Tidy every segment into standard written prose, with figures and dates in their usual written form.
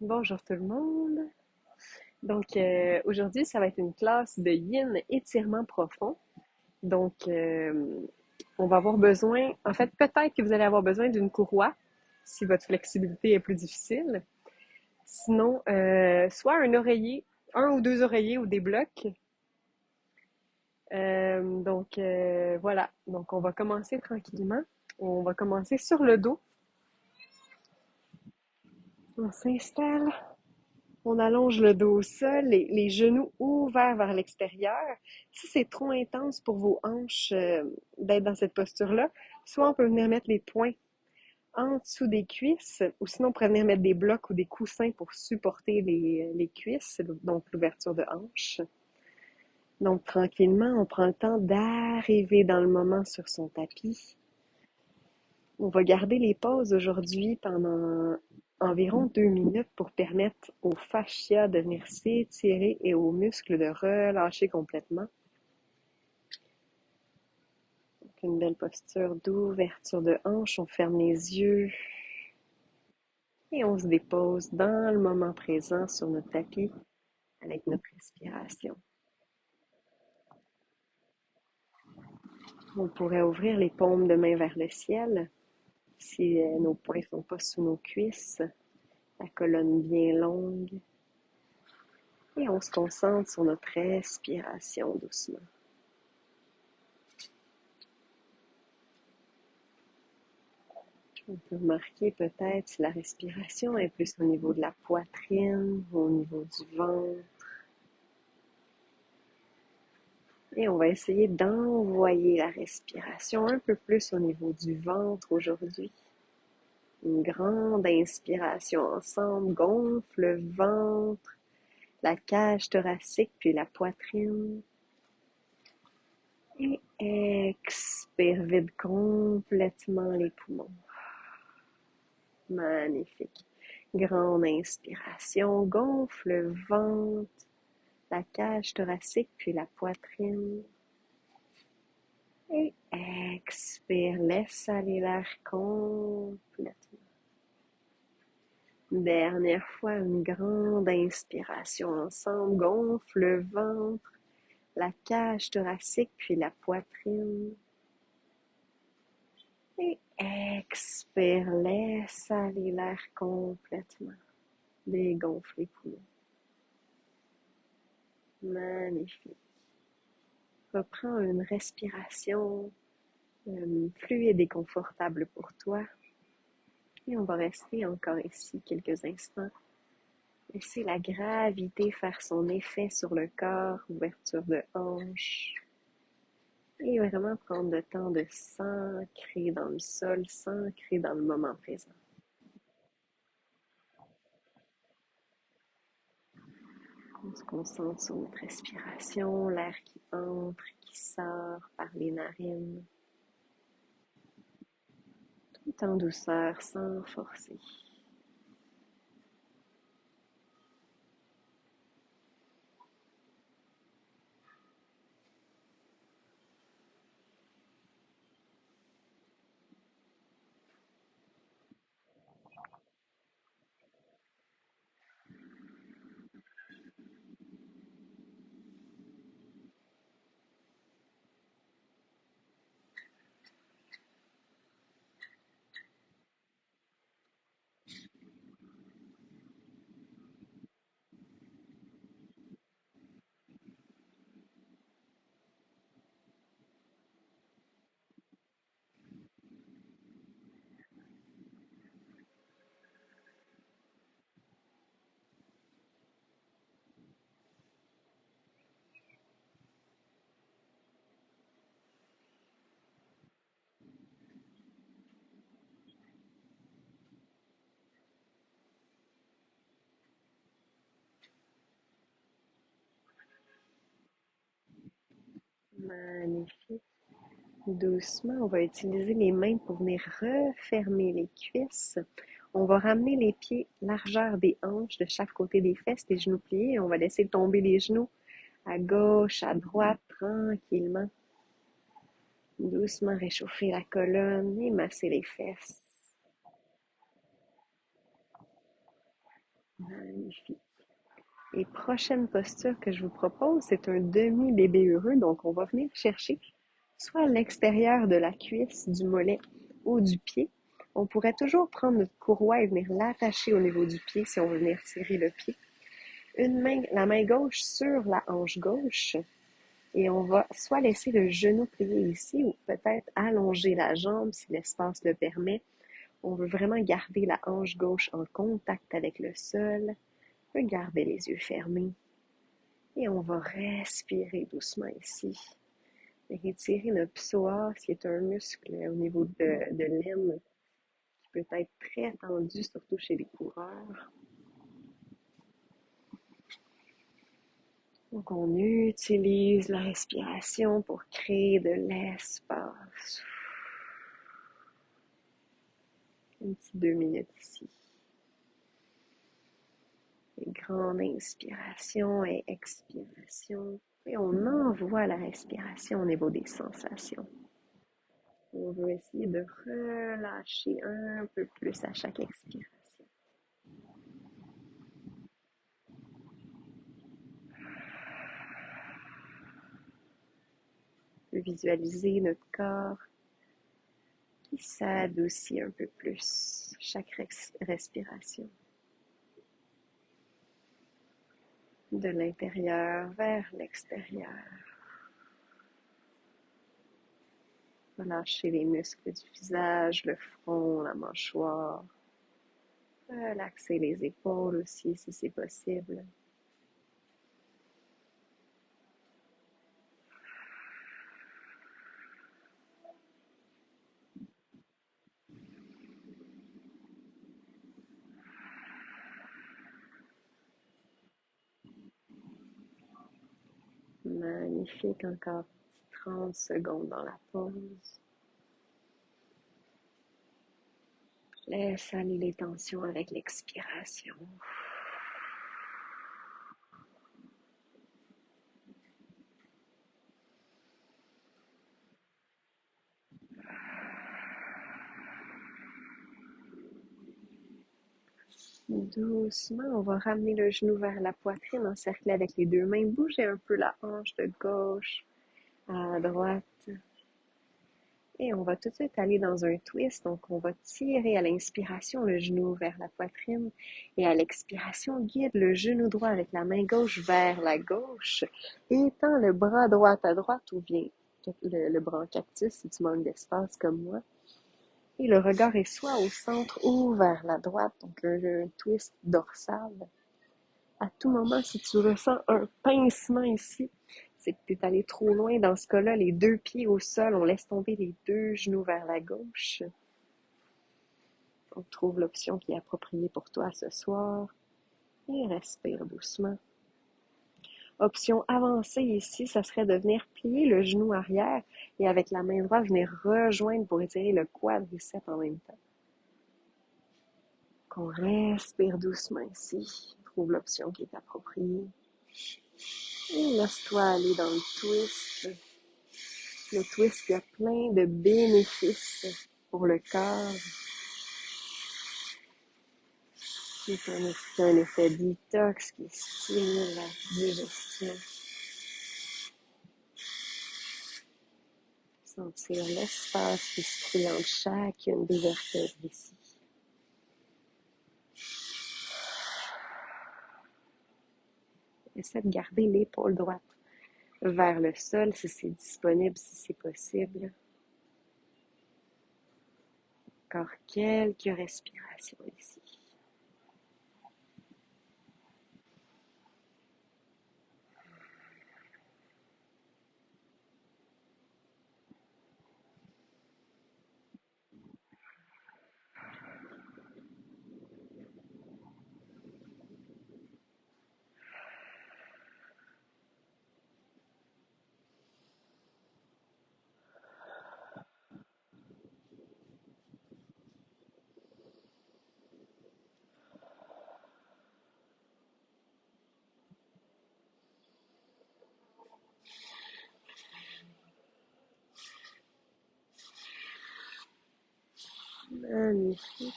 Bonjour tout le monde. Aujourd'hui, ça va être une classe de yin étirement profond. Donc, on va avoir besoin, en fait, peut-être que vous allez avoir besoin d'une courroie si votre flexibilité est plus difficile. Sinon, soit un oreiller, un ou deux oreillers ou des blocs. Voilà. Donc, on va commencer tranquillement. On va commencer sur le dos. On s'installe. On allonge le dos au sol, les genoux ouverts vers l'extérieur. Si c'est trop intense pour vos hanches d'être dans cette posture-là, soit on peut venir mettre les poings en dessous des cuisses, ou sinon on pourrait venir mettre des blocs ou des coussins pour supporter les cuisses, donc l'ouverture de hanche. Donc tranquillement, on prend le temps d'arriver dans le moment sur son tapis. On va garder les pauses aujourd'hui pendant environ 2 minutes pour permettre au fascia de venir s'étirer et aux muscles de relâcher complètement. Donc, une belle posture d'ouverture de hanche. On ferme les yeux et on se dépose dans le moment présent sur notre tapis avec notre respiration. On pourrait ouvrir les paumes de main vers le ciel si nos poings ne sont pas sous nos cuisses, la colonne bien longue. Et on se concentre sur notre respiration doucement. On peut remarquer peut-être si la respiration est plus au niveau de la poitrine, au niveau du ventre. Et on va essayer d'envoyer la respiration un peu plus au niveau du ventre aujourd'hui. Une grande inspiration ensemble, gonfle le ventre, la cage thoracique puis la poitrine. Et expire, vide complètement les poumons. Magnifique. Grande inspiration, gonfle le ventre, la cage thoracique, puis la poitrine. Et expire, laisse aller l'air complètement. Dernière fois, une grande inspiration ensemble, gonfle le ventre, la cage thoracique, puis la poitrine. Et expire, laisse aller l'air complètement. Dégonfle les poumons. Magnifique. Reprends une respiration fluide et confortable pour toi. Et on va rester encore ici quelques instants. Laisser la gravité faire son effet sur le corps, ouverture de hanche. Et vraiment prendre le temps de s'ancrer dans le sol, s'ancrer dans le moment présent. On se concentre sur notre respiration, l'air qui entre, qui sort par les narines. Tout en douceur, sans forcer. Magnifique. Doucement, on va utiliser les mains pour venir refermer les cuisses. On va ramener les pieds largeur des hanches de chaque côté des fesses, les genoux pliés. On va laisser tomber les genoux à gauche, à droite, tranquillement. Doucement réchauffer la colonne et masser les fesses. Magnifique. Et prochaine posture que je vous propose, c'est un demi-bébé heureux. Donc, on va venir chercher soit à l'extérieur de la cuisse, du mollet ou du pied. On pourrait toujours prendre notre courroie et venir l'attacher au niveau du pied si on veut venir tirer le pied. La main gauche sur la hanche gauche. Et on va soit laisser le genou plié ici ou peut-être allonger la jambe si l'espace le permet. On veut vraiment garder la hanche gauche en contact avec le sol. On peut garder les yeux fermés. Et on va respirer doucement ici. Étirer le psoas, qui est un muscle au niveau de l'aine qui peut être très tendu, surtout chez les coureurs. Donc, on utilise la respiration pour créer de l'espace. Un petit 2 minutes ici. Et grande inspiration et expiration. Et on envoie la respiration au niveau des sensations. On veut essayer de relâcher un peu plus à chaque expiration. On peut visualiser notre corps qui s'adoucit un peu plus chaque respiration. De l'intérieur vers l'extérieur. Relâchez les muscles du visage, le front, la mâchoire. Relaxez les épaules aussi si c'est possible. Magnifique, encore 30 secondes dans la pause. Laisse aller les tensions avec l'expiration. Doucement, on va ramener le genou vers la poitrine, encercler avec les deux mains. Bougez un peu la hanche de gauche à droite. Et on va tout de suite aller dans un twist. Donc, on va tirer à l'inspiration le genou vers la poitrine. Et à l'expiration, guide le genou droit avec la main gauche vers la gauche. Et tends le bras droit à droite ou bien le bras en cactus si tu manques d'espace comme moi. Et le regard est soit au centre ou vers la droite. Donc, un twist dorsal. À tout moment, si tu ressens un pincement ici, c'est que tu es allé trop loin. Dans ce cas-là, les deux pieds au sol, on laisse tomber les deux genoux vers la gauche. On trouve l'option qui est appropriée pour toi ce soir. Et respire doucement. Option avancée ici, ça serait de venir plier le genou arrière et avec la main droite, venir rejoindre pour étirer le quadriceps en même temps. Qu'on respire doucement ici. Trouve l'option qui est appropriée. Et laisse-toi aller dans le twist. Le twist, il y a plein de bénéfices pour le corps. C'est un effet détox qui stimule la digestion. Sentir l'espace qui se crée entre chacune des vertèbres ici. Essaie de garder l'épaule droite vers le sol si c'est disponible, si c'est possible. Encore quelques respirations ici. Magnifique.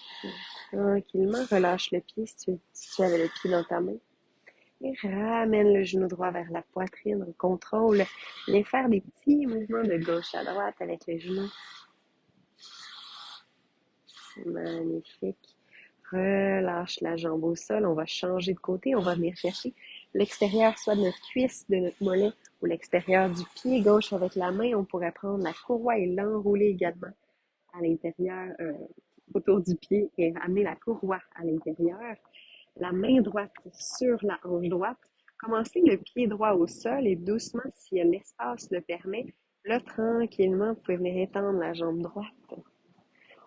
Tranquillement, relâche le pied si tu avais le pied dans ta main. Et ramène le genou droit vers la poitrine. On contrôle les faire des petits mouvements de gauche à droite avec le genou. Magnifique. Relâche la jambe au sol. On va changer de côté. On va venir chercher l'extérieur, soit de notre cuisse, de notre mollet, ou l'extérieur du pied gauche avec la main. On pourrait prendre la courroie et l'enrouler également à l'intérieur, autour du pied et amener la courroie à l'intérieur. La main droite sur la hanche droite. Commencez le pied droit au sol et doucement, si l'espace le permet, là, tranquillement, vous pouvez venir étendre la jambe droite.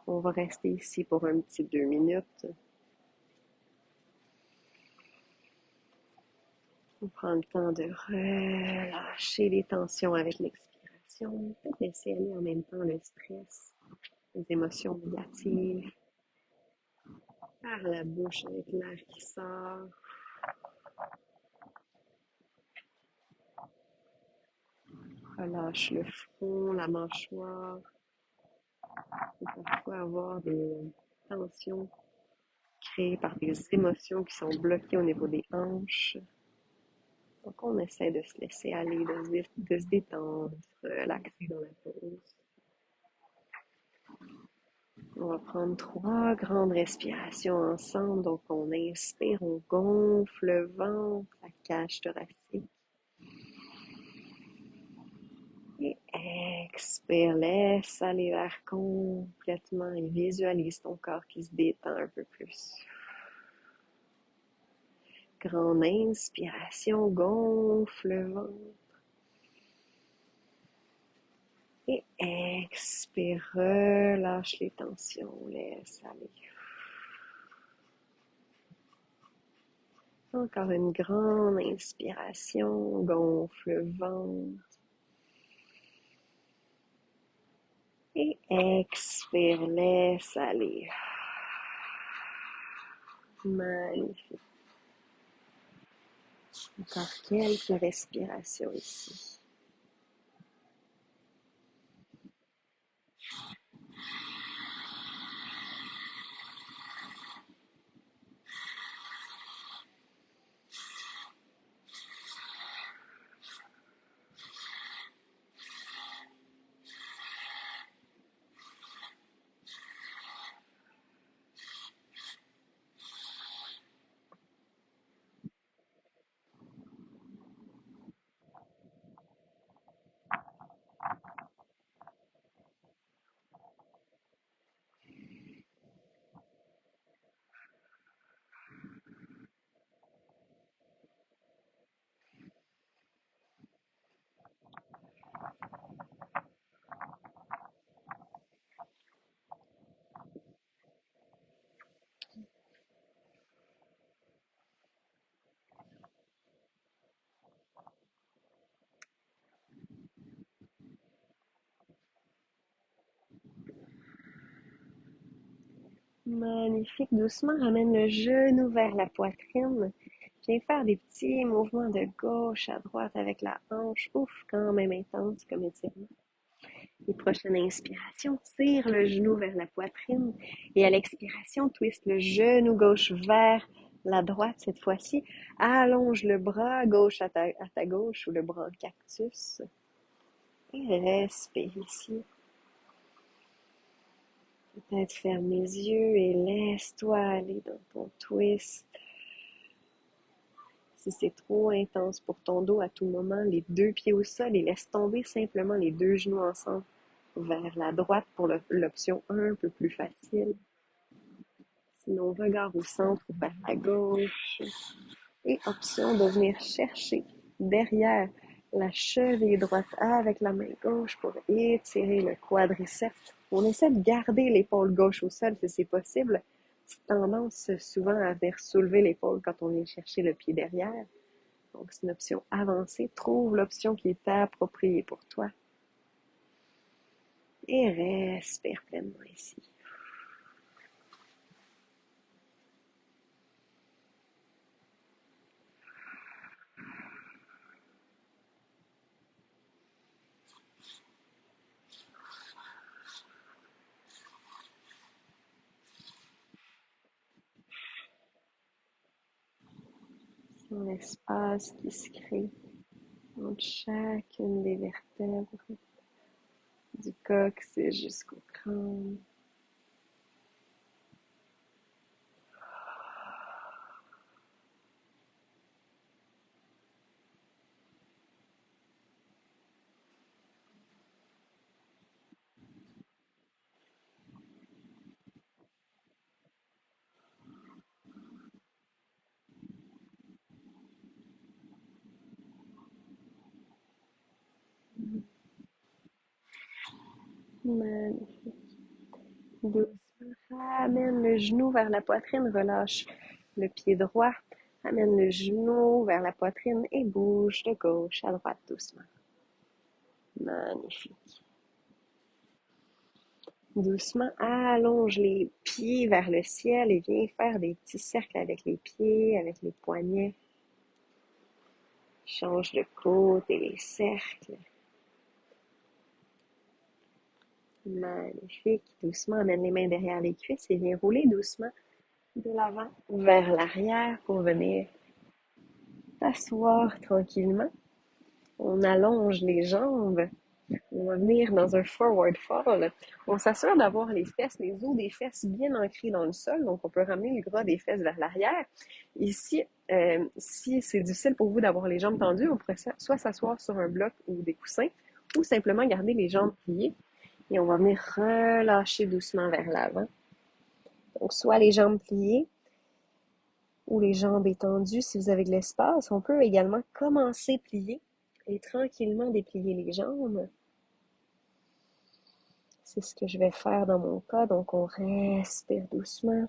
On va rester ici pour un petit 2 minutes. On prend le temps de relâcher les tensions avec l'expiration. Peut-être laisser aller en même temps le stress, les émotions négatives. Par la bouche avec l'air qui sort. Relâche le front, la mâchoire. On peut parfois avoir des tensions créées par des émotions qui sont bloquées au niveau des hanches. Donc, on essaie de se laisser aller, de se détendre, de se relaxer dans la pause. On va prendre 3 grandes respirations ensemble. Donc, on inspire, on gonfle le ventre, la cage thoracique. Et expire, laisse aller l'air complètement et visualise ton corps qui se détend un peu plus. Grande inspiration, gonfle le ventre. Et expire, relâche les tensions, laisse aller. Encore une grande inspiration, gonfle le ventre. Et expire, laisse aller. Magnifique. Encore quelques respirations ici. Magnifique. Doucement, ramène le genou vers la poitrine. Viens faire des petits mouvements de gauche à droite avec la hanche. Ouf, quand même intense comme étirement. Et prochaine inspiration, tire le genou vers la poitrine. Et à l'expiration, twist le genou gauche vers la droite cette fois-ci. Allonge le bras gauche à ta gauche ou le bras en cactus. Et respire ici. Peut-être ferme les yeux et laisse-toi aller dans ton twist. Si c'est trop intense pour ton dos à tout moment, les 2 pieds au sol et laisse tomber simplement les 2 genoux ensemble vers la droite pour l'option un peu plus facile. Sinon, regard au centre ou vers la gauche. Et option de venir chercher derrière la cheville droite avec la main gauche pour étirer le quadriceps. On essaie de garder l'épaule gauche au sol si c'est possible. Petite tendance souvent à venir soulever l'épaule quand on vient chercher le pied derrière. Donc, c'est une option avancée. Trouve l'option qui est appropriée pour toi. Et respire pleinement ici. l'espace qui se crée entre chacune des vertèbres, du coccyx jusqu'au crâne. Magnifique. Doucement, ramène le genou vers la poitrine, relâche le pied droit, amène le genou vers la poitrine et bouge de gauche à droite doucement. Magnifique. Doucement, allonge les pieds vers le ciel et viens faire des petits cercles avec les pieds, avec les poignets. Change de côté les cercles. Magnifique. Doucement, amène les mains derrière les cuisses et viens rouler doucement de l'avant vers l'arrière pour venir t'asseoir tranquillement. On allonge les jambes. On va venir dans un forward fold. On s'assure d'avoir les fesses, les os des fesses bien ancrés dans le sol. Donc, on peut ramener le gras des fesses vers l'arrière. Ici, si c'est difficile pour vous d'avoir les jambes tendues, on pourrait soit s'asseoir sur un bloc ou des coussins ou simplement garder les jambes pliées. Et on va venir relâcher doucement vers l'avant. Donc, soit les jambes pliées ou les jambes étendues si vous avez de l'espace. On peut également commencer plié et tranquillement déplier les jambes. C'est ce que je vais faire dans mon cas. Donc, on respire doucement.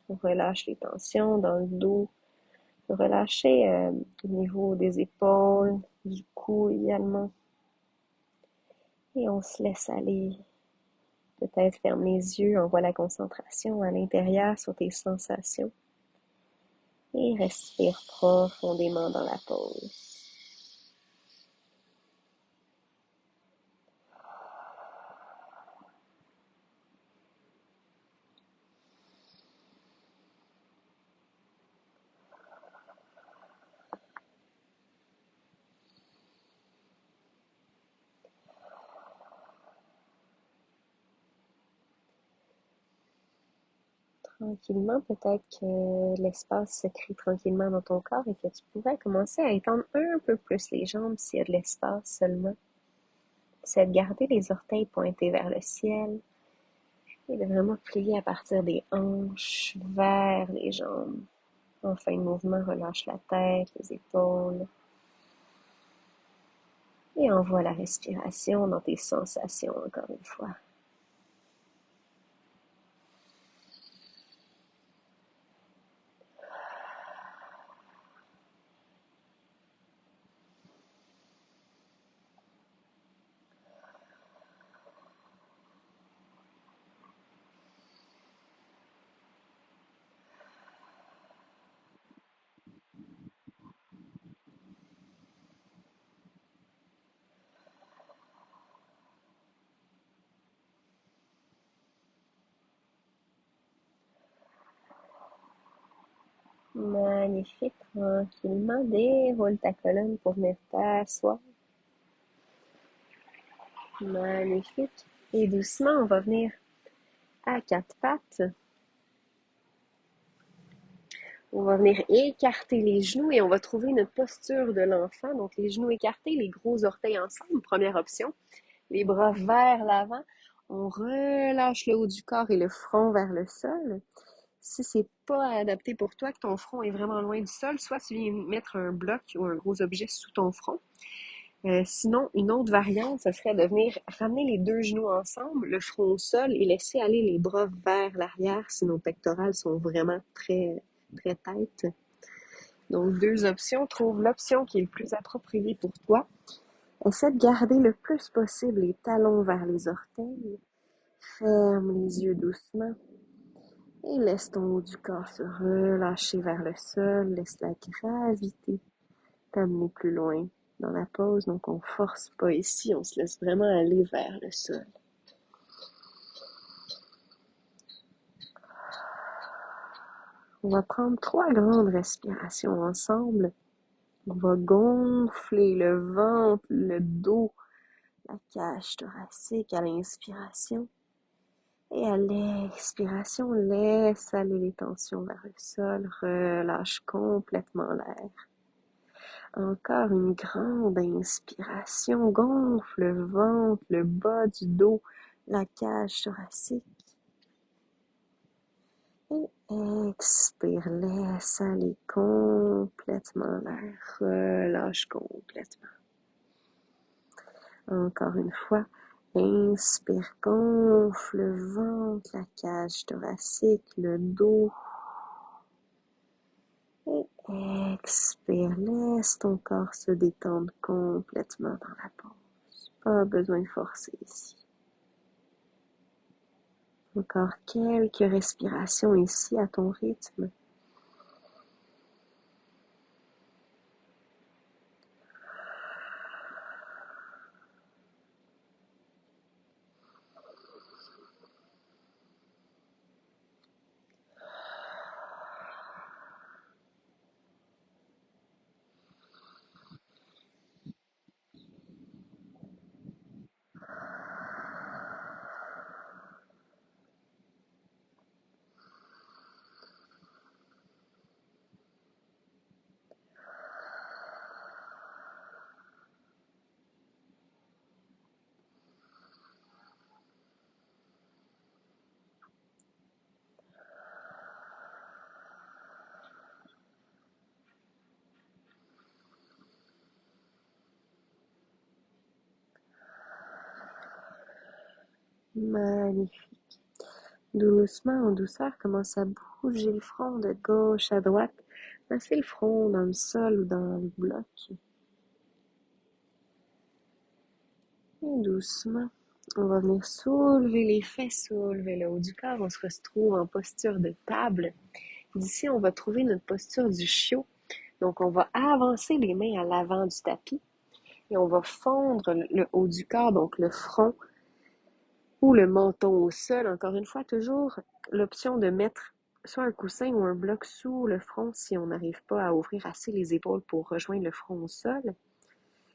On relâche les tensions dans le dos. Relâcher au niveau des épaules, du cou également. Et on se laisse aller. Peut-être ferme les yeux, envoie la concentration à l'intérieur sur tes sensations. Et respire profondément dans la pause. Tranquillement, peut-être que l'espace se crée tranquillement dans ton corps et que tu pourrais commencer à étendre un peu plus les jambes s'il y a de l'espace seulement. C'est de garder les orteils pointés vers le ciel et de vraiment plier à partir des hanches vers les jambes. En fin de mouvement, relâche la tête, les épaules et envoie la respiration dans tes sensations encore une fois. Magnifique, tranquillement, déroule ta colonne pour venir t'asseoir. Magnifique. Et doucement, on va venir à quatre pattes. On va venir écarter les genoux et on va trouver notre posture de l'enfant. Donc, les genoux écartés, les gros orteils ensemble, première option. Les bras vers l'avant. On relâche le haut du corps et le front vers le sol. Si c'est pas adapté pour toi, que ton front est vraiment loin du sol, soit tu viens mettre un bloc ou un gros objet sous ton front. Sinon, une autre variante, ce serait de venir ramener les deux genoux ensemble, le front au sol et laisser aller les bras vers l'arrière si nos pectorales sont vraiment très, très têtes. Donc, deux options. Trouve l'option qui est le plus appropriée pour toi. Essaie de garder le plus possible les talons vers les orteils. Ferme les yeux doucement. Et laisse ton haut du corps se relâcher vers le sol. Laisse la gravité t'amener plus loin dans la pause. Donc, on force pas ici. On se laisse vraiment aller vers le sol. On va prendre 3 grandes respirations ensemble. On va gonfler le ventre, le dos, la cage thoracique à l'inspiration. Et à l'expiration, laisse aller les tensions vers le sol, relâche complètement l'air. Encore une grande inspiration, gonfle le ventre, le bas du dos, la cage thoracique. Et expire, laisse aller complètement l'air, relâche complètement. Encore une fois, inspire, gonfle le ventre, la cage thoracique, le dos. Et expire, laisse ton corps se détendre complètement dans la pause. Pas besoin de forcer ici. Encore quelques respirations ici à ton rythme. Magnifique. Doucement, en douceur, commence à bouger le front de gauche à droite. Masser le front dans le sol ou dans le bloc. Et doucement, on va venir soulever les fesses, soulever le haut du corps. On se retrouve en posture de table. D'ici, on va trouver notre posture du chiot. Donc, on va avancer les mains à l'avant du tapis et on va fondre le haut du corps, donc le front ou le menton au sol. Encore une fois, toujours l'option de mettre soit un coussin ou un bloc sous le front si on n'arrive pas à ouvrir assez les épaules pour rejoindre le front au sol.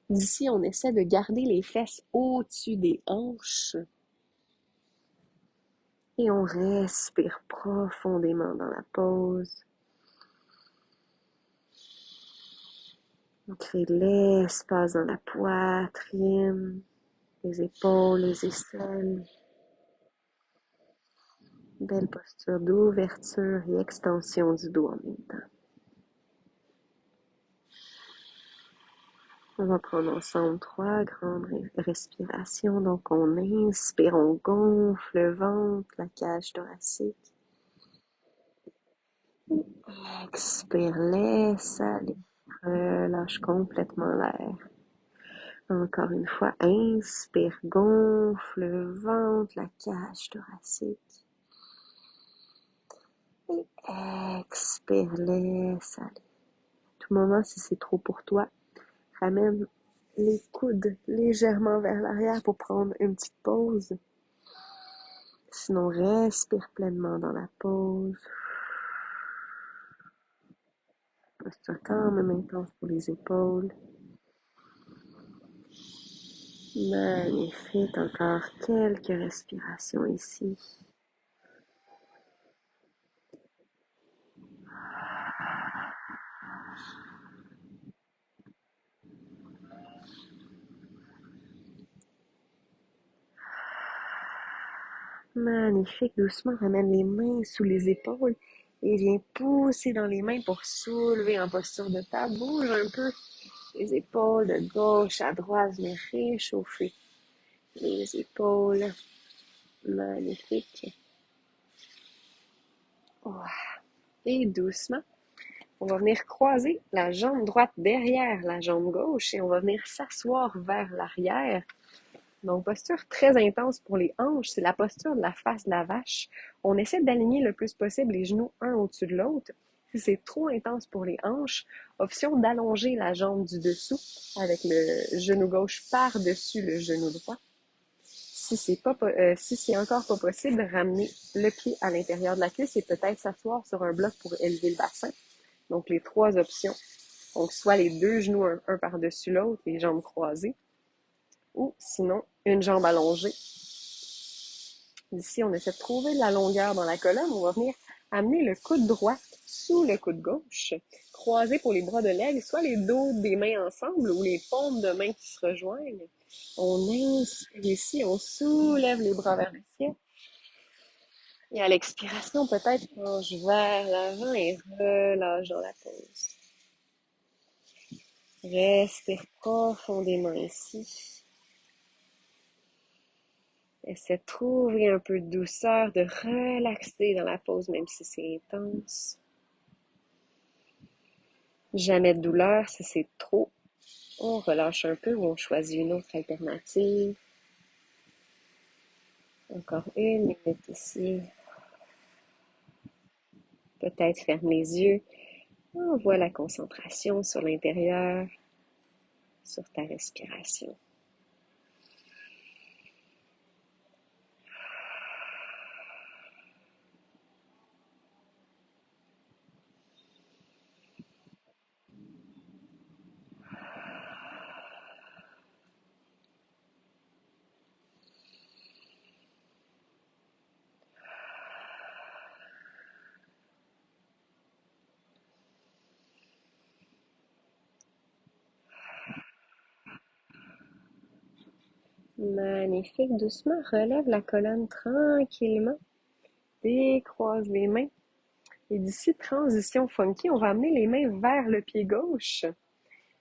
D'ici, on essaie de garder les fesses au-dessus des hanches. Et on respire profondément dans la pause. On crée de l'espace dans la poitrine, les épaules, les aisselles. Belle posture d'ouverture et extension du dos en même temps. On va prendre ensemble 3 grandes respirations. Donc, on inspire, on gonfle le ventre, la cage thoracique. Expire, laisse aller. Relâche complètement l'air. Encore une fois, inspire, gonfle le ventre, la cage thoracique. Et expire, laisse aller. À tout moment, si c'est trop pour toi, ramène les coudes légèrement vers l'arrière pour prendre une petite pause. Sinon, respire pleinement dans la pause. Posture quand même intense pour les épaules. Magnifique. Encore quelques respirations ici. Magnifique. Doucement, ramène les mains sous les épaules et viens pousser dans les mains pour soulever en posture de table. Bouge un peu les épaules de gauche à droite. Viens réchauffer les épaules. Magnifique. Oh. Et doucement, on va venir croiser la jambe droite derrière la jambe gauche et on va venir s'asseoir vers l'arrière. Donc, posture très intense pour les hanches, c'est la posture de la face de la vache. On essaie d'aligner le plus possible les genoux un au-dessus de l'autre. Si c'est trop intense pour les hanches, option d'allonger la jambe du dessous avec le genou gauche par-dessus le genou droit. Si c'est encore pas possible, ramener le pied à l'intérieur de la cuisse et peut-être s'asseoir sur un bloc pour élever le bassin. Donc, les 3 options Donc, soit les deux genoux un par-dessus l'autre, les jambes croisées, ou sinon, une jambe allongée. Ici, on essaie de trouver de la longueur dans la colonne. On va venir amener le coude droit sous le coude gauche, croiser pour les bras de l'aigle, soit les dos des mains ensemble ou les paumes de mains qui se rejoignent. On inspire ici, on soulève les bras vers le ciel. Et à l'expiration, peut-être penche vers l'avant et relâche dans la pause. Respire profondément ici. Essaie de trouver un peu de douceur, de relaxer dans la pause, même si c'est intense. Jamais de douleur si c'est trop. On relâche un peu ou on choisit une autre alternative. Encore une minute ici. Peut-être ferme les yeux. Envoie la concentration sur l'intérieur, sur ta respiration. Magnifique. Doucement, relève la colonne tranquillement. Décroise les mains. Et d'ici, transition funky, on va amener les mains vers le pied gauche.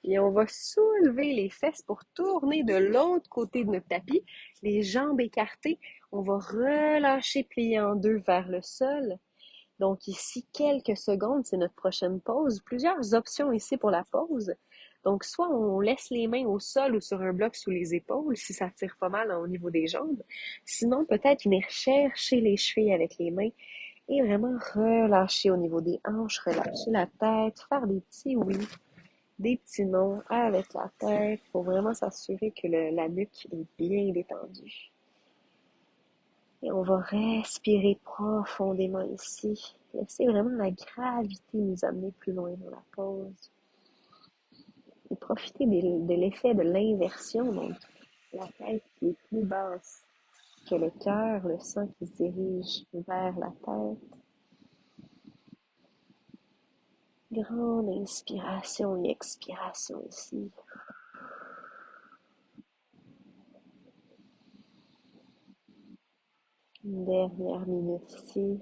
Et on va soulever les fesses pour tourner de l'autre côté de notre tapis. Les jambes écartées. On va relâcher, plier en deux vers le sol. Donc ici, quelques secondes, c'est notre prochaine pause. Plusieurs options ici pour la pause. Donc soit on laisse les mains au sol ou sur un bloc sous les épaules si ça tire pas mal au niveau des jambes. Sinon, peut-être venir chercher les chevilles avec les mains et vraiment relâcher au niveau des hanches, relâcher la tête, faire des petits oui, des petits non avec la tête pour vraiment s'assurer que la nuque est bien détendue. Et on va respirer profondément ici. Laisser vraiment la gravité nous amener plus loin dans la pause. Et profiter de l'effet de l'inversion, donc la tête qui est plus basse que le cœur, le sang qui se dirige vers la tête. Grande inspiration et expiration ici. Une dernière minute ici.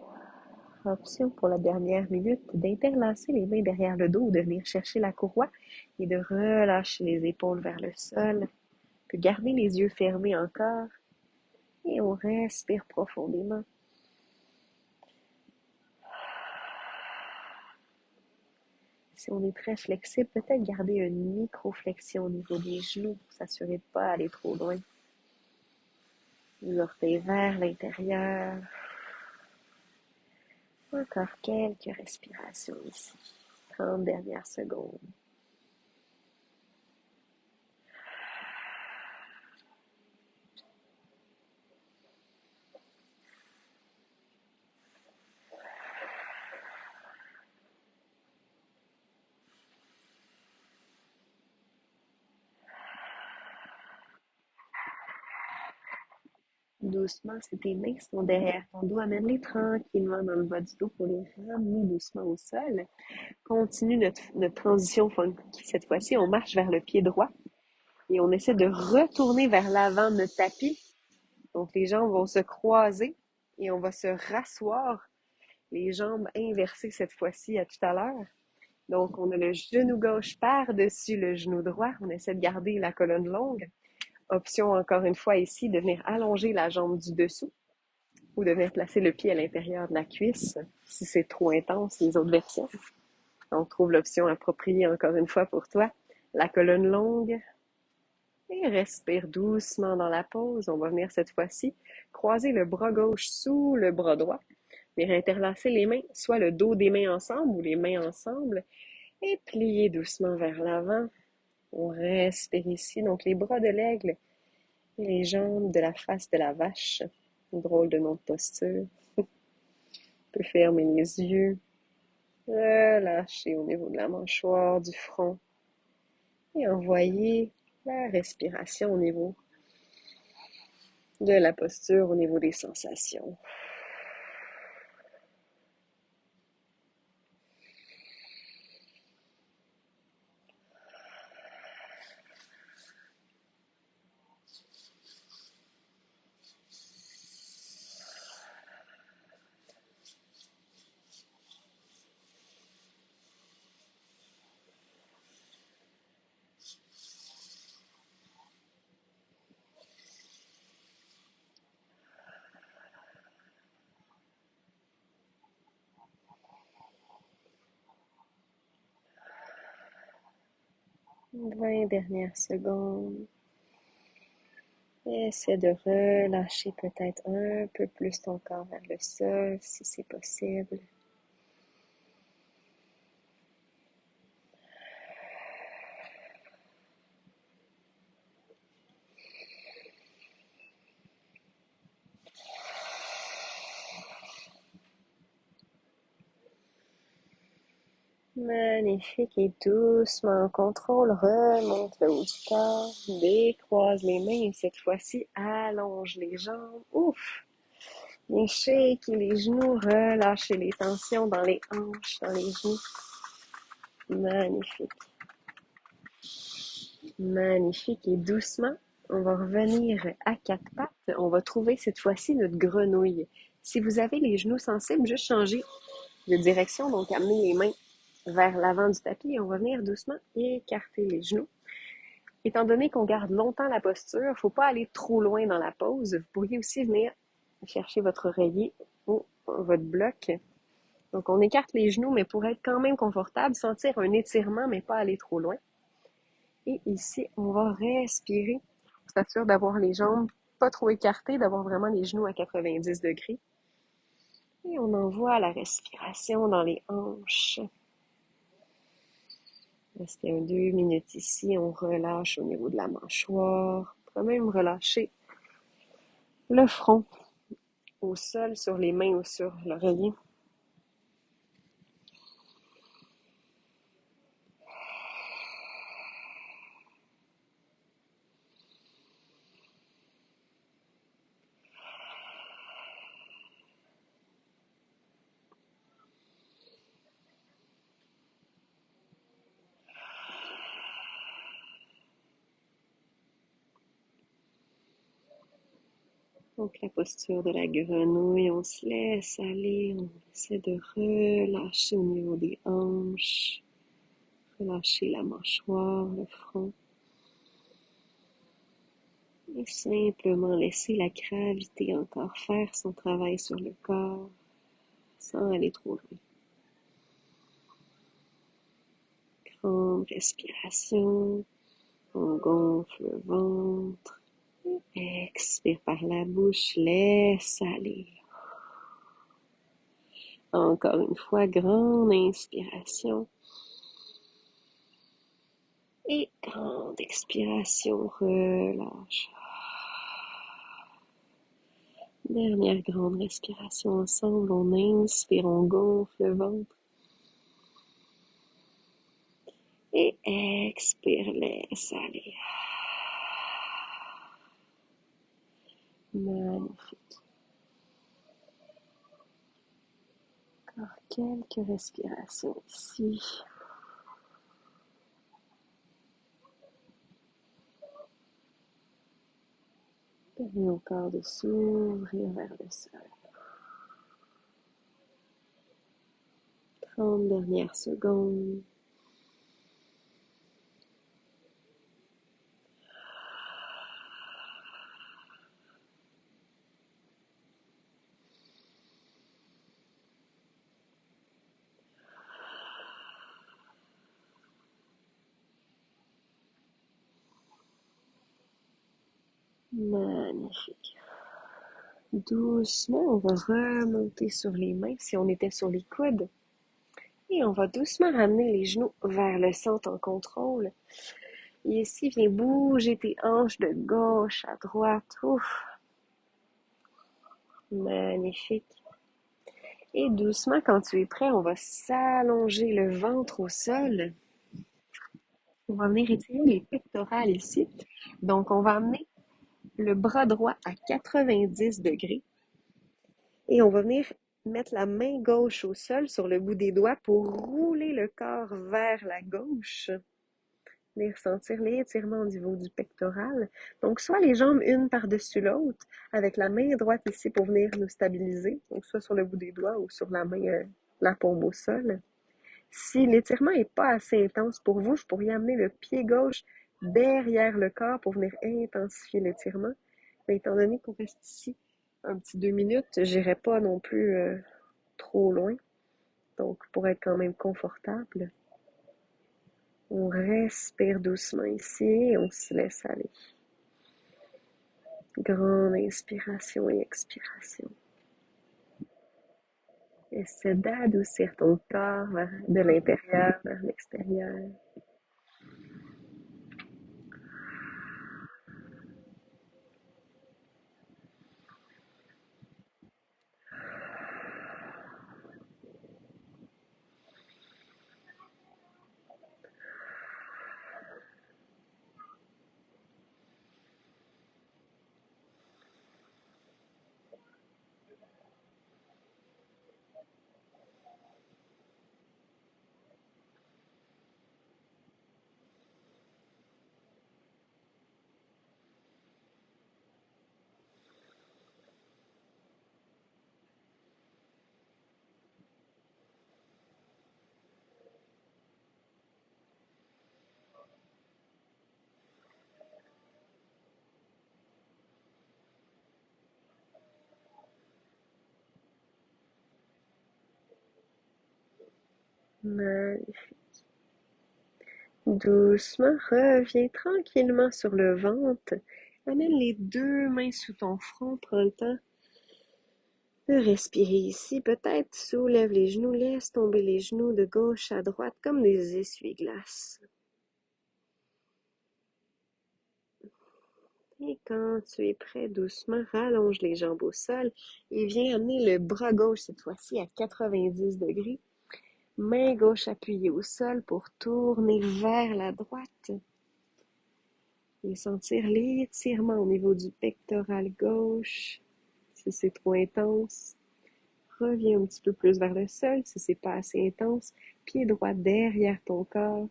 Option pour la dernière minute d'interlacer les mains derrière le dos ou de venir chercher la courroie et de relâcher les épaules vers le sol. On peut garder les yeux fermés encore et on respire profondément. Si on est très flexible, peut-être garder une micro-flexion au niveau des genoux pour s'assurer de ne pas aller trop loin. Les orteils vers l'intérieur. Encore quelques respirations ici. 30 dernières secondes. Doucement, si tes mains sont derrière ton dos, amène-les tranquillement dans le bas du dos pour les ramener doucement au sol. Continue notre transition funky. Cette fois-ci, on marche vers le pied droit et on essaie de retourner vers l'avant de notre tapis. Donc, les jambes vont se croiser et on va se rasseoir, les jambes inversées cette fois-ci à tout à l'heure. Donc, on a le genou gauche par-dessus le genou droit. On essaie de garder la colonne longue. Option, encore une fois, ici, de venir allonger la jambe du dessous ou de venir placer le pied à l'intérieur de la cuisse si c'est trop intense, les autres versions. On trouve l'option appropriée, encore une fois, pour toi. La colonne longue. Et respire doucement dans la pause. On va venir cette fois-ci croiser le bras gauche sous le bras droit. Venir interlacer les mains, soit le dos des mains ensemble ou les mains ensemble. Et plier doucement vers l'avant. On respire ici. Donc, les bras de l'aigle et les jambes de la face de la vache. Une drôle de nom de posture. On peut fermer les yeux Relâchez au niveau de la mâchoire, du front et envoyez la respiration au niveau de la posture, au niveau des sensations. Vingt dernières secondes. Essaie de relâcher peut-être un peu plus ton corps vers le sol si c'est possible. Magnifique et doucement, en contrôle, remonte le haut du corps, décroise les mains et cette fois-ci, allonge les jambes. Ouf! Bien shake les genoux, relâchez les tensions dans les hanches, dans les genoux. Magnifique. Magnifique et doucement, on va revenir à quatre pattes. On va trouver cette fois-ci notre grenouille. Si vous avez les genoux sensibles, juste changer de direction, donc amener les mains vers l'avant du tapis et on va venir doucement écarter les genoux. Étant donné qu'on garde longtemps la posture, il ne faut pas aller trop loin dans la pose. Vous pourriez aussi venir chercher votre oreiller ou votre bloc. Donc, on écarte les genoux, mais pour être quand même confortable, sentir un étirement, mais pas aller trop loin. Et ici, on va respirer. On s'assure d'avoir les jambes pas trop écartées, d'avoir vraiment les genoux à 90 degrés. Et on envoie la respiration dans les hanches. Restez 2 minutes ici. On relâche au niveau de la mâchoire. On peut même relâcher le front au sol, sur les mains ou sur l'oreiller. Donc, la posture de la grenouille, on se laisse aller, on essaie de relâcher au niveau des hanches, relâcher la mâchoire, le front, et simplement laisser la gravité encore faire son travail sur le corps, sans aller trop loin. Grande respiration, on gonfle le ventre, expire par la bouche, laisse aller. Encore une fois, grande inspiration. Et grande expiration, relâche. Dernière grande respiration ensemble. On inspire, on gonfle le ventre. Et expire, laisse aller. Magnifique. Encore quelques respirations ici. Permets au corps de s'ouvrir vers le sol. 30 dernières secondes. Magnifique. Doucement, on va remonter sur les mains si on était sur les coudes. Et on va doucement ramener les genoux vers le centre en contrôle. Et ici, viens bouger tes hanches de gauche à droite. Ouf! Magnifique. Et doucement, quand tu es prêt, on va s'allonger le ventre au sol. On va venir étirer les pectorales ici. Donc, on va amener le bras droit à 90 degrés et on va venir mettre la main gauche au sol sur le bout des doigts pour rouler le corps vers la gauche. Venir sentir l'étirement au niveau du pectoral. Donc, soit les jambes une par-dessus l'autre, avec la main droite ici pour venir nous stabiliser, donc soit sur le bout des doigts ou sur la main, la paume au sol. Si l'étirement n'est pas assez intense pour vous, je pourrais amener le pied gauche derrière le corps pour venir intensifier l'étirement. Mais étant donné qu'on reste ici un petit 2 minutes, j'irai pas non plus trop loin. Donc, pour être quand même confortable, on respire doucement ici et on se laisse aller. Grande inspiration et expiration. Essaie d'adoucir ton corps de l'intérieur vers l'extérieur. Doucement, reviens tranquillement sur le ventre. Amène les deux mains sous ton front. Prends le temps de respirer ici. Peut-être soulève les genoux. Laisse tomber les genoux de gauche à droite comme des essuie-glaces. Et quand tu es prêt, doucement, rallonge les jambes au sol et viens amener le bras gauche cette fois-ci à 90 degrés. Main gauche appuyée au sol pour tourner vers la droite. Et sentir l'étirement au niveau du pectoral gauche. Si c'est trop intense, reviens un petit peu plus vers le sol. Si c'est pas assez intense, pied droit derrière ton corps.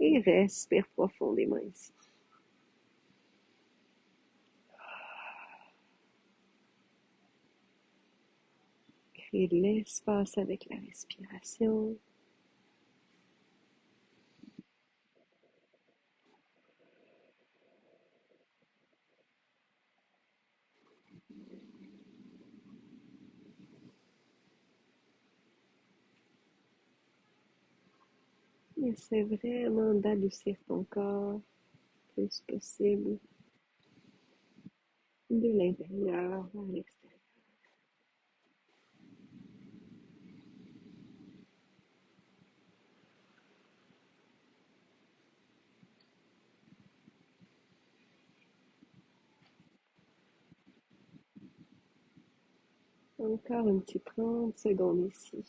Et respire profondément ici. Crée de l'espace avec la respiration. Essaie vraiment d'adoucir ton corps le plus possible de l'intérieur vers l'extérieur. Encore une petite 30 secondes ici.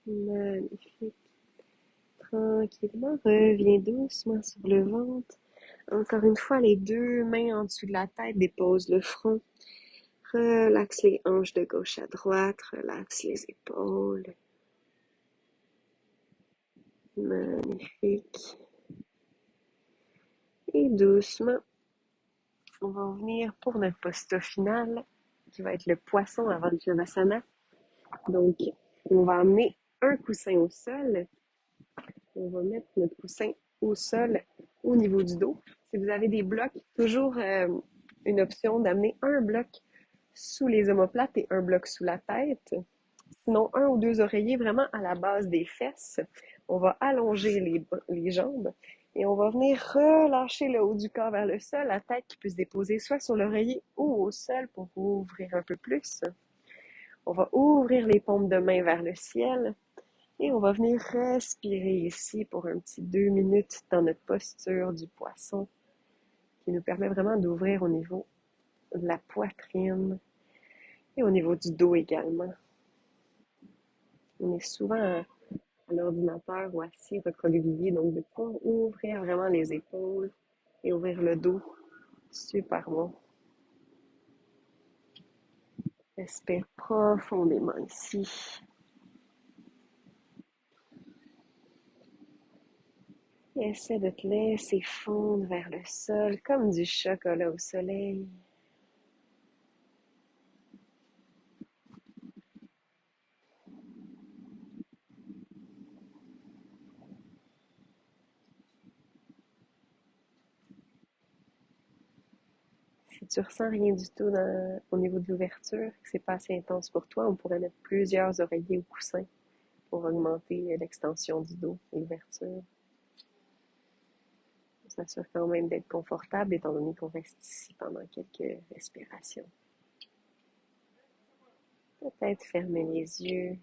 Magnifique. Tranquillement, reviens doucement sur le ventre. Encore une fois, les deux mains en dessous de la tête, dépose le front. Relaxe les hanches de gauche à droite, relaxe les épaules. Magnifique. Et doucement, on va en venir pour notre posture finale, qui va être le poisson avant le Shavasana. Donc, on va amener un coussin au sol. On va mettre notre coussin au sol au niveau du dos. Si vous avez des blocs, toujours une option d'amener un bloc sous les omoplates et un bloc sous la tête. Sinon, un ou deux oreillers vraiment à la base des fesses. On va allonger les jambes Et on va venir relâcher le haut du corps vers le sol, la tête qui peut se déposer soit sur l'oreiller ou au sol pour ouvrir un peu plus. On va ouvrir les paumes de main vers le ciel et on va venir respirer ici pour un petit 2 minutes dans notre posture du poisson qui nous permet vraiment d'ouvrir au niveau de la poitrine et au niveau du dos également. On est souvent à l'ordinateur ou assis recroquevillé, donc de pouvoir ouvrir vraiment les épaules et ouvrir le dos. Super bon. Respire profondément ici. Et essaie de te laisser fondre vers le sol comme du chocolat au soleil. Si tu ressens rien du tout au niveau de l'ouverture, que c'est pas assez intense pour toi, on pourrait mettre plusieurs oreillers ou coussins pour augmenter l'extension du dos et l'ouverture. On s'assure quand même d'être confortable étant donné qu'on reste ici pendant quelques respirations. Peut-être fermer les yeux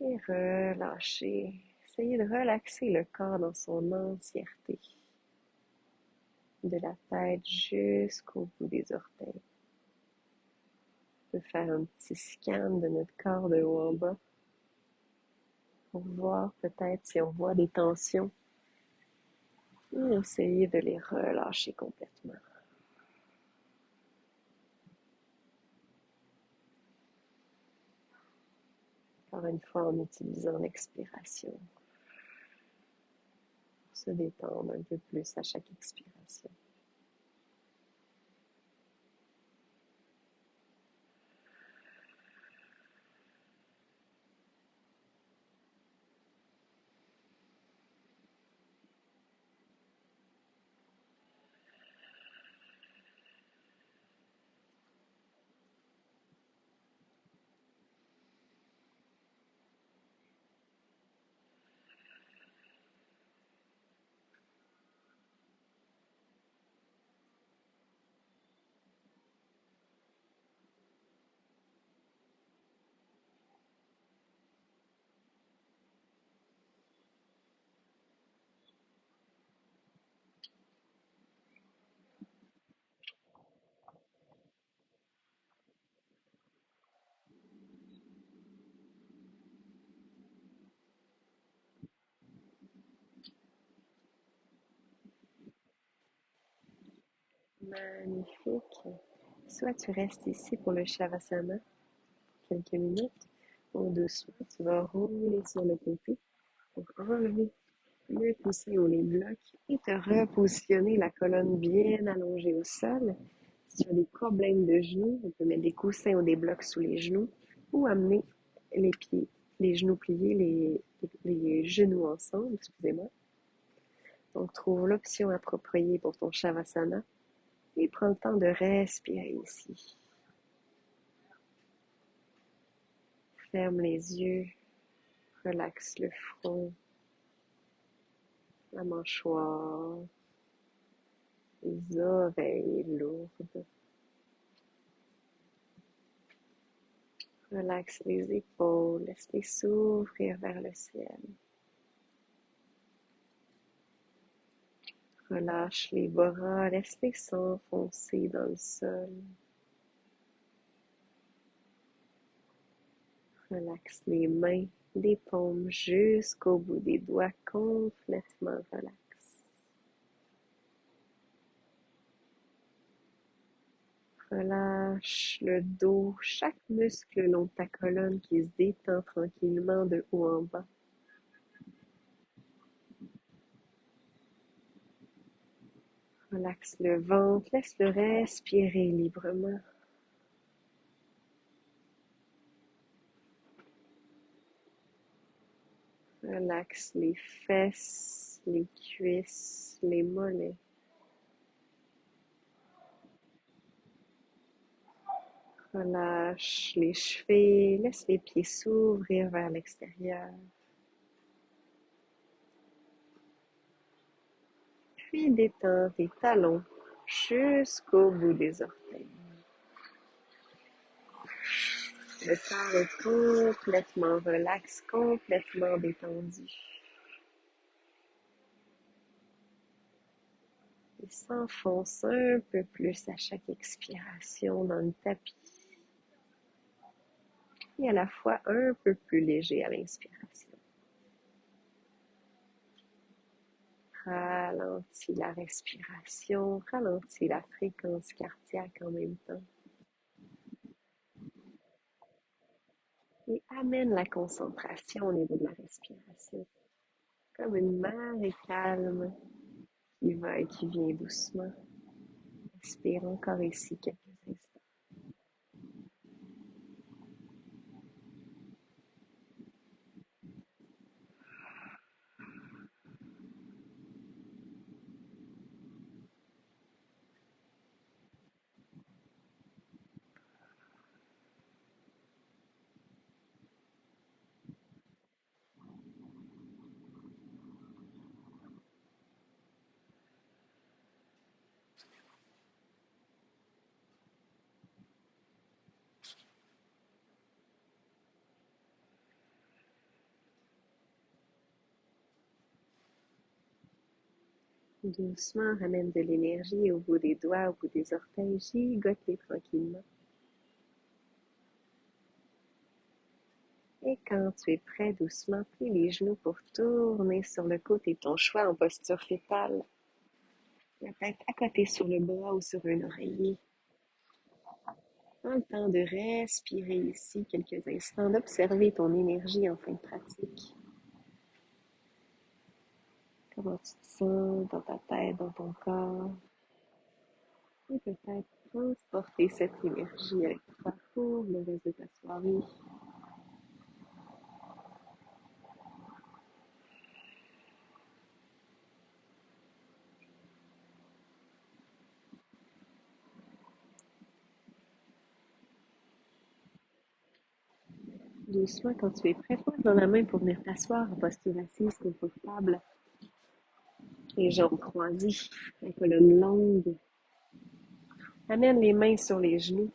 et relâcher. Essayez de relaxer le corps dans son entièreté, de la tête jusqu'au bout des orteils. On peut faire un petit scan de notre corps de haut en bas pour voir peut-être si on voit des tensions et essayer de les relâcher complètement. Encore une fois en utilisant l'expiration pour se détendre un peu plus à chaque expiration. Magnifique. Soit tu restes ici pour le Shavasana quelques minutes, ou doucement tu vas rouler sur le côté pour enlever le coussin ou les blocs et te repositionner la colonne bien allongée au sol. Si tu as des problèmes de genoux, on peut mettre des coussins ou des blocs sous les genoux ou amener les pieds, les genoux pliés, les genoux ensemble, excusez-moi. Donc, trouve l'option appropriée pour ton Shavasana et prends le temps de respirer ici. Ferme les yeux, relaxe le front, la mâchoire, les oreilles lourdes. Relaxe les épaules, laisse-les s'ouvrir vers le ciel. Relâche les bras, laisse-les s'enfoncer dans le sol. Relaxe les mains, des paumes jusqu'au bout des doigts, complètement relax. Relâche le dos, chaque muscle le long de ta colonne qui se détend tranquillement de haut en bas. Relaxe le ventre, laisse-le respirer librement. Relaxe les fesses, les cuisses, les mollets. Relâche les chevilles, laisse les pieds s'ouvrir vers l'extérieur. Puis détends tes talons jusqu'au bout des orteils. Le corps est complètement relax, complètement détendu. Il s'enfonce un peu plus à chaque expiration dans le tapis et à la fois un peu plus léger à l'inspiration. Ralentis la respiration, ralentis la fréquence cardiaque en même temps et amène la concentration au niveau de la respiration, comme une marée calme qui va et qui vient doucement. Respire encore ici quelques instants. Doucement, ramène de l'énergie au bout des doigts, au bout des orteils, gigote-les tranquillement. Et quand tu es prêt, doucement, plie les genoux pour tourner sur le côté de ton choix en posture fétale. La tête à côté sur le bras ou sur un oreiller. Prends le temps de respirer ici quelques instants, d'observer ton énergie en fin de pratique. Comment tu te sens dans ta tête, dans ton corps. Et peut-être transporter cette énergie avec toi pour le reste de ta soirée. Doucement, quand tu es prêt, pose dans la main pour venir t'asseoir en posture assise confortable. Les jambes croisées, la colonne longue. Amène les mains sur les genoux.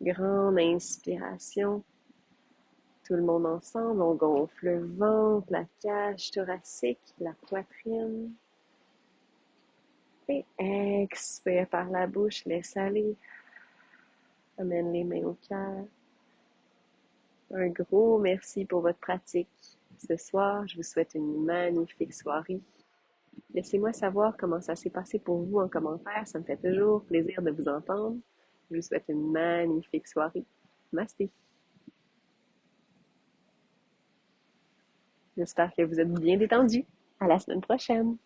Grande inspiration. Tout le monde ensemble, on gonfle le ventre, la cage thoracique, la poitrine. Et expire par la bouche, laisse aller. Amène les mains au cœur. Un gros merci pour votre pratique. Ce soir, je vous souhaite une magnifique soirée. Laissez-moi savoir comment ça s'est passé pour vous en commentaire. Ça me fait toujours plaisir de vous entendre. Je vous souhaite une magnifique soirée. Masté. J'espère que vous êtes bien détendus. À la semaine prochaine.